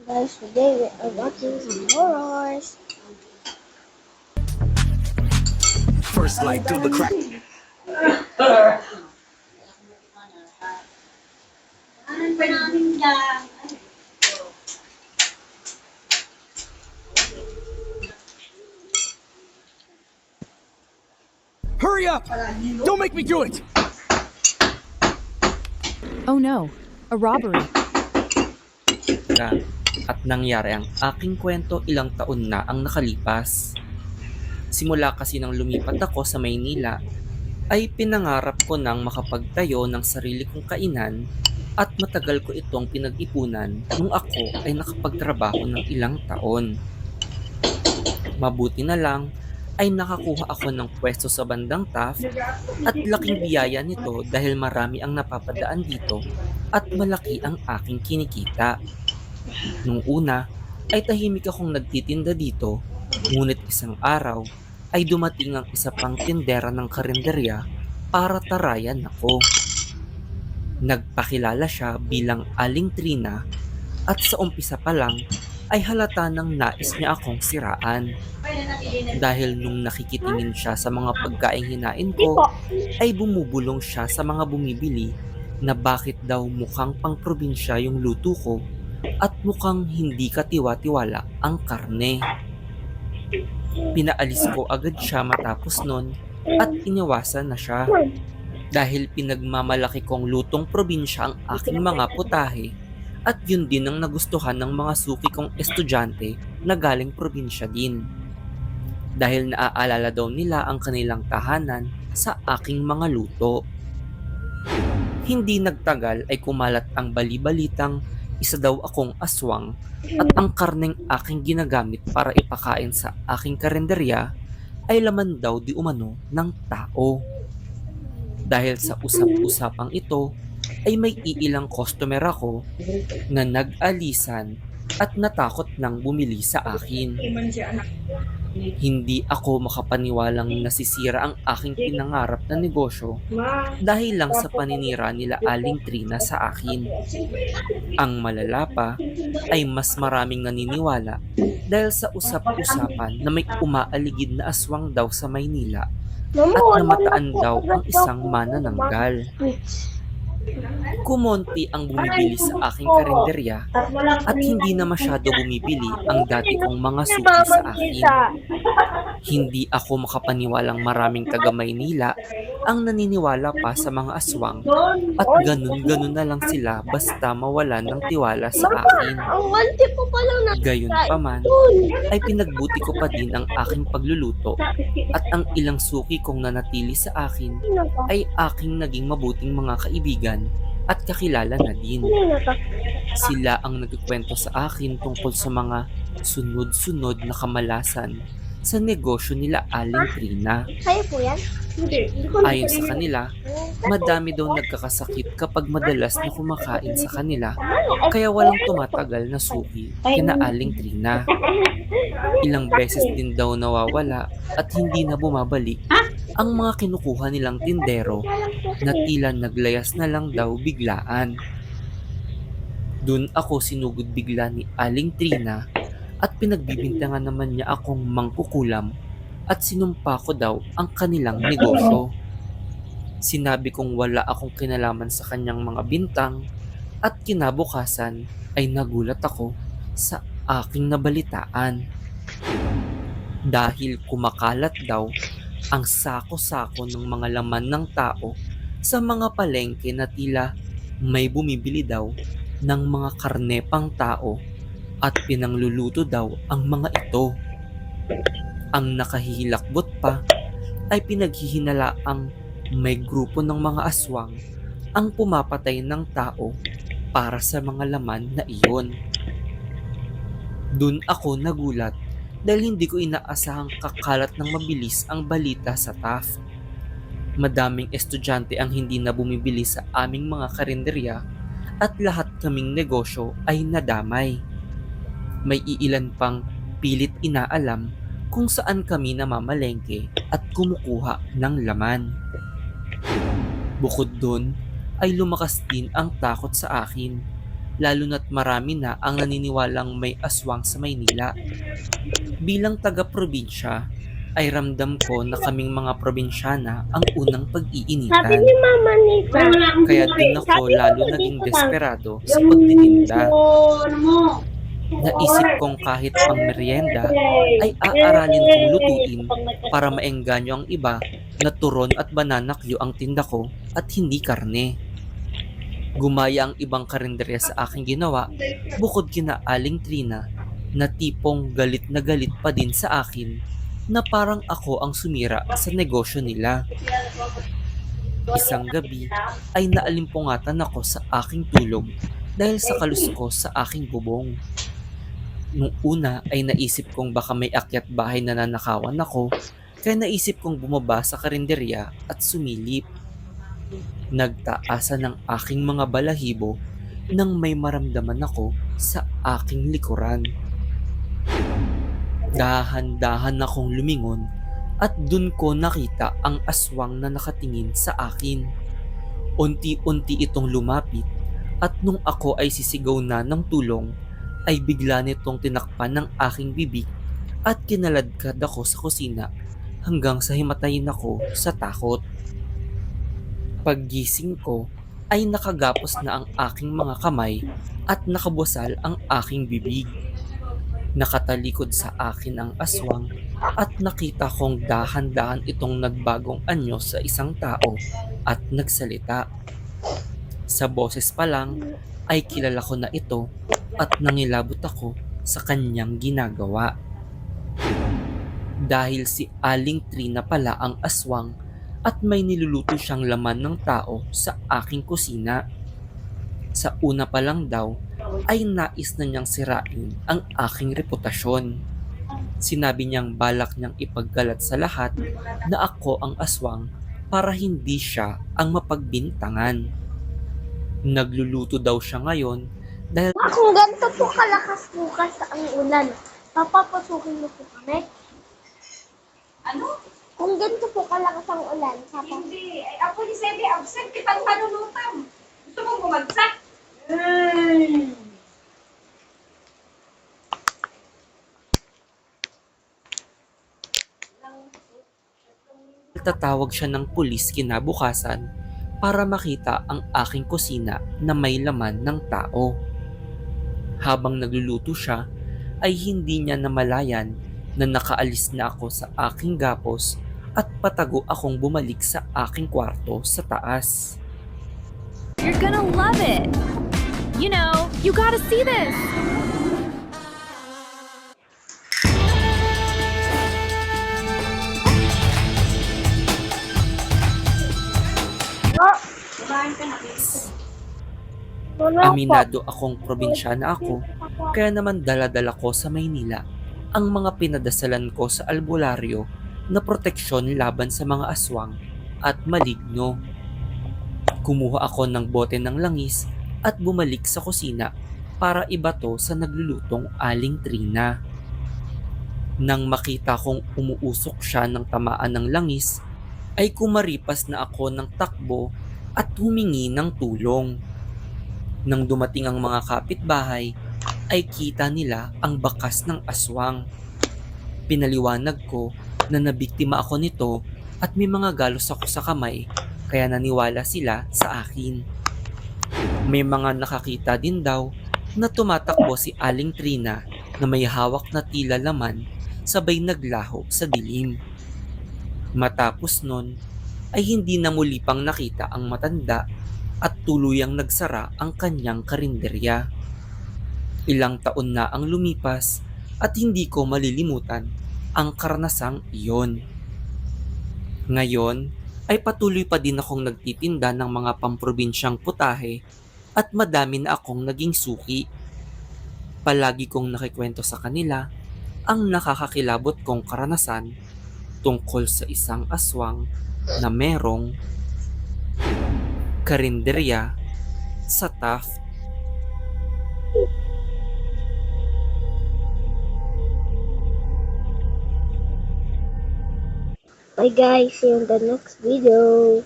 Guys, today we are watching some horrors. First light through the crack. Hurry up! Don't make me do it! Oh no, a robbery. At nangyari ang aking kwento ilang taon na ang nakalipas. Simula kasi nang lumipat ako sa Maynila, ay pinangarap ko nang makapagtayo ng sarili kong kainan at matagal ko itong pinag-ipunan nung ako ay nakapagtrabaho ng ilang taon. Mabuti na lang ay nakakuha ako ng pwesto sa bandang Taft at laking biyaya nito dahil marami ang napapadaan dito at malaki ang aking kinikita. Nung una ay tahimik akong nagtitinda dito, ngunit isang araw ay dumating ang isa pang tindera ng karinderya para tarayan ako. Nagpakilala siya bilang Aling Trina at sa umpisa pa lang ay halata ng nais niya akong siraan. Dahil nung nakikitingin siya sa mga pagkaing hinain ko, ay bumubulong siya sa mga bumibili na bakit daw mukhang pangprobinsya yung luto ko at mukhang hindi katiwa-tiwala ang karne. Pinaalis ko agad siya matapos nun at iniwasan na siya. Dahil pinagmamalaki kong lutong probinsya ang aking mga putahe at yun din ang nagustuhan ng mga suki kong estudyante na galing probinsya din. Dahil naaalala daw nila ang kanilang tahanan sa aking mga luto. Hindi nagtagal ay kumalat ang bali-balitang isa daw akong aswang at ang karneng aking ginagamit para ipakain sa aking karinderya ay laman daw di umano ng tao. Dahil sa usap-usapang ito ay may iilang customer ako na nag-alisan at natakot nang bumili sa akin. Hindi ako makapaniwalang nasisira ang aking pinangarap na negosyo dahil lang sa paninira nila Aling Trina sa akin. Ang malala pa ay mas maraming naniniwala dahil sa usap-usapan na may umaaligid na aswang daw sa Maynila at namataan daw ang isang manananggal. Kumonti ang bumibili sa aking karinderya at hindi na masyado bumibili ang dati kong mga suki sa akin. Hindi ako makapaniwalang maraming taga Maynila ang naniniwala pa sa mga aswang at ganun-ganun na lang sila basta mawalan ng tiwala sa akin. Gayunpaman ay pinagbuti ko pa din ang aking pagluluto at ang ilang suki kong nanatili sa akin ay aking naging mabuting mga kaibigan at kakilala na din. Sila ang nagkukwento sa akin tungkol sa mga sunod-sunod na kamalasan sa negosyo nila Aling Trina. Kaya po yan? Hindi. Ayon sa kanila, madami daw nagkakasakit kapag madalas na kumakain sa kanila kaya walang tumatagal na suki kina Aling Trina. Ilang beses din daw nawawala at hindi na bumabalik ang mga kinukuha nilang tindero na tila naglayas na lang daw biglaan. Dun ako sinugod bigla ni Aling Trina at pinagbibintangan naman niya akong mangkukulam at sinumpa ko daw ang kanilang negosyo. Sinabi kong wala akong kinalaman sa kanyang mga bintang at kinabukasan ay nagulat ako sa aking nabalitaan. Dahil kumakalat daw ang sako-sako ng mga laman ng tao sa mga palengke na tila may bumibili daw ng mga karne pang tao at pinangluluto daw ang mga ito. Ang nakahihilakbot pa ay pinaghihinalaang may grupo ng mga aswang ang pumapatay ng tao para sa mga laman na iyon. Dun ako nagulat dahil hindi ko inaasahang kakalat ng mabilis ang balita sa Taft. Madaming estudyante ang hindi na bumibili sa aming mga karinderya at lahat kaming negosyo ay nadamay. May iilan pang pilit inaalam kung saan kami namamalengke at kumukuha ng laman. Bukod dun ay lumakas din ang takot sa akin lalo na't marami na ang naniniwalang may aswang sa Maynila. Bilang taga-probinsya, ay ramdam ko na kaming mga probinsyana ang unang Sabi pag-iinitan. ni Mama Nika. Kaya din ako lalo naging desperado sa pagtitinda. Naisip kong kahit pang merienda ay aaralin kong lutuin para maengganyo ang iba na turon at banana Q ang tinda ko at hindi karne. Gumaya ang ibang karinderya sa aking ginawa bukod kina Aling Trina na tipong galit na galit pa din sa akin na parang ako ang sumira sa negosyo nila. Isang gabi ay naalimpungatan ako sa aking tulog dahil sa kaluskos sa aking bubong. Nung una ay naisip kong baka may akyat bahay na nanakawan ako, kaya naisip kong bumaba sa karinderya at sumilip. Nagtaasan ng aking mga balahibo nang may maramdaman ako sa aking likuran. Dahan-dahan akong lumingon at dun ko nakita ang aswang na nakatingin sa akin. Unti-unti itong lumapit at nung ako ay sisigaw na ng tulong, ay bigla nitong tinakpan ng aking bibig at kinaladkad ako sa kusina hanggang sa himatayin ako sa takot. Paggising ko ay nakagapos na ang aking mga kamay at nakabusal ang aking bibig. Nakatalikod sa akin ang aswang at nakita kong dahan-dahan itong nagbagong anyo sa isang tao at nagsalita. Sa boses pa lang ay kilala ko na ito at nangilabot ako sa kanyang ginagawa. Dahil si Aling Trina pala ang aswang at may niluluto siyang laman ng tao sa aking kusina. Sa una pa lang daw ay nais na niyang sirain ang aking reputasyon. Sinabi niyang balak niyang ipagkalat sa lahat na ako ang aswang para hindi siya ang mapagbintangan. Nagluluto daw siya ngayon dahil Kung ganito po kalakas bukas ang ulan, papapasukin mo po kami? Ano? Kung ganito po kalakas ang ulan, Hindi. Ay, ako ni Sebe, absent kitang panunutan. Gusto mong bumagsak? tatawag siya ng pulis kinabukasan para makita ang aking kusina na may laman ng tao. Habang nagluluto siya, ay hindi niya namalayan na nakaalis na ako sa aking gapos at patago akong bumalik sa aking kwarto sa taas. You're gonna love it! You know, you gotta see this! Aminado akong probinsyana ako, kaya naman dala-dala ko sa Maynila ang mga pinadasalan ko sa albularyo na proteksyon laban sa mga aswang at maligno. Kumuha ako ng bote ng langis at bumalik sa kusina para ibato sa naglulutong Aling Trina. Nang makita kong umuusok siya ng tamaan ng langis, ay kumaripas na ako ng takbo at humingi ng tulong. Nang dumating ang mga kapitbahay, ay kita nila ang bakas ng aswang. Pinaliwanag ko na nabiktima ako nito at may mga galos ako sa kamay, kaya naniwala sila sa akin. May mga nakakita din daw na tumatakbo si Aling Trina na may hawak na tila laman sabay naglaho sa dilim. Matapos nun, ay hindi na muli pang nakita ang matanda at tuluyang nagsara ang kanyang karinderya. Ilang taon na ang lumipas at hindi ko malilimutan ang karanasang iyon. Ngayon ay patuloy pa din akong nagtitinda ng mga pamprobinsyang putahe at madami na akong naging suki. Palagi kong nakikwento sa kanila ang nakakakilabot kong karanasan tungkol sa isang aswang na merong karinderya sa Taft. Bye guys, see you in the next video.